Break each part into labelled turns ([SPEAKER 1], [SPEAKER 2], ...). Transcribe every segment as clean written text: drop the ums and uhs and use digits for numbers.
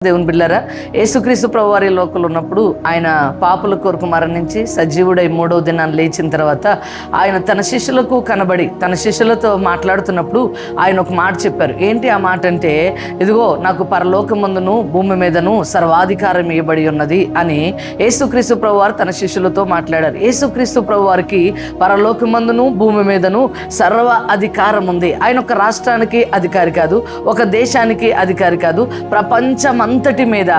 [SPEAKER 1] దేవుని బిడ్డలారా, యేసుక్రీస్తు ప్రభువారి లోకంలో ఉన్నప్పుడు ఆయన పాపుల కొరకు మరణించి సజీవుడై మూడవ దినాన్ని లేచిన తర్వాత ఆయన తన శిష్యులకు కనబడి తన శిష్యులతో మాట్లాడుతున్నప్పుడు ఆయన ఒక మాట చెప్పారు. ఏంటి ఆ మాట అంటే, ఇదిగో నాకు పరలోకమందును భూమి మీదను సర్వాధికారం ఇవ్వబడి ఉన్నది అని యేసుక్రీస్తు ప్రభువారు తన శిష్యులతో మాట్లాడారు. యేసుక్రీస్తు ప్రభువారికి పరలోకమందును భూమి మీదను సర్వ అధికారం ఉంది. ఆయన ఒక రాష్ట్రానికి అధికారి కాదు, ఒక దేశానికి అధికారి కాదు, ప్రపంచం అంతటి మీద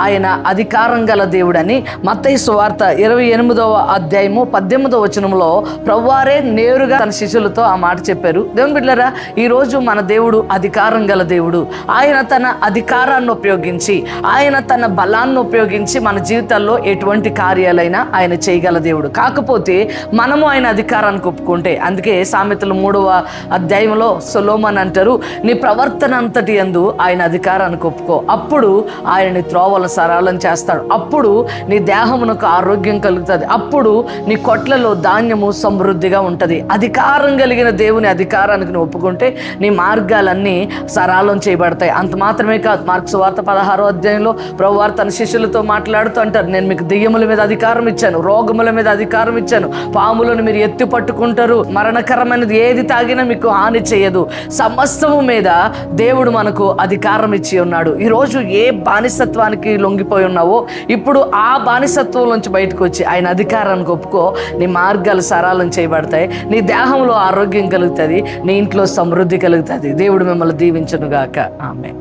[SPEAKER 1] ఆయన అధికారం గల దేవుడని మత్తయి సువార్త 28వ అధ్యాయము 18వ వచనంలో ప్రభువారే నేరుగా తన శిష్యులతో ఆ మాట చెప్పారు. దేవుని బిడ్డలారా, ఈరోజు మన దేవుడు అధికారం గల దేవుడు. ఆయన తన అధికారాన్ని ఉపయోగించి, ఆయన తన బలాన్ని ఉపయోగించి మన జీవితాల్లో ఎటువంటి కార్యాలైనా ఆయన చేయగల దేవుడు. కాకపోతే మనము ఆయన అధికారానికి ఒప్పుకుంటే, అందుకే సామెతలు 3వ అధ్యాయంలో సొలొమోను అంటారు, నీ ప్రవర్తన అంతటి యందు ఆయన అధికారానికి ఒప్పుకో, అప్పుడు ఆయనని త్రోవల సరళం చేస్తాడు. అప్పుడు నీ దేహమునకు ఆరోగ్యం కలుగుతుంది. అప్పుడు నీ కొట్లలో ధాన్యము సమృద్ధిగా ఉంటుంది. అధికారం కలిగిన దేవుని అధికారానికి నువ్వు ఒప్పుకుంటే నీ మార్గాలన్నీ సరళం చేయబడతాయి. అంత మాత్రమే కాదు, మార్కు సువార్త 16వ అధ్యాయంలో ప్రభువారు తన శిష్యులతో మాట్లాడుతూ అంటారు, నేను మీకు దెయ్యముల మీద అధికారం ఇచ్చాను, రోగముల మీద అధికారం ఇచ్చాను, పాములను మీరు ఎత్తి పట్టుకుంటారు, మరణకరమైనది ఏది తాగినా మీకు హాని చేయదు. సమస్తము మీద దేవుడు మనకు అధికారం ఇచ్చి ఉన్నాడు. ఈరోజు ఏ బానిసత్వానికి లొంగిపోయి ఉన్నావో ఇప్పుడు ఆ బానిసత్వం నుంచి బయటకు వచ్చి ఆయన అధికారానికి ఒప్పుకో, నీ మార్గాలు సరళం చేయబడతాయి, నీ దేహంలో ఆరోగ్యం కలుగుతుంది, నీ ఇంట్లో సమృద్ధి కలుగుతుంది. దేవుడు మిమ్మల్ని దీవించునుగాక. ఆమేన్.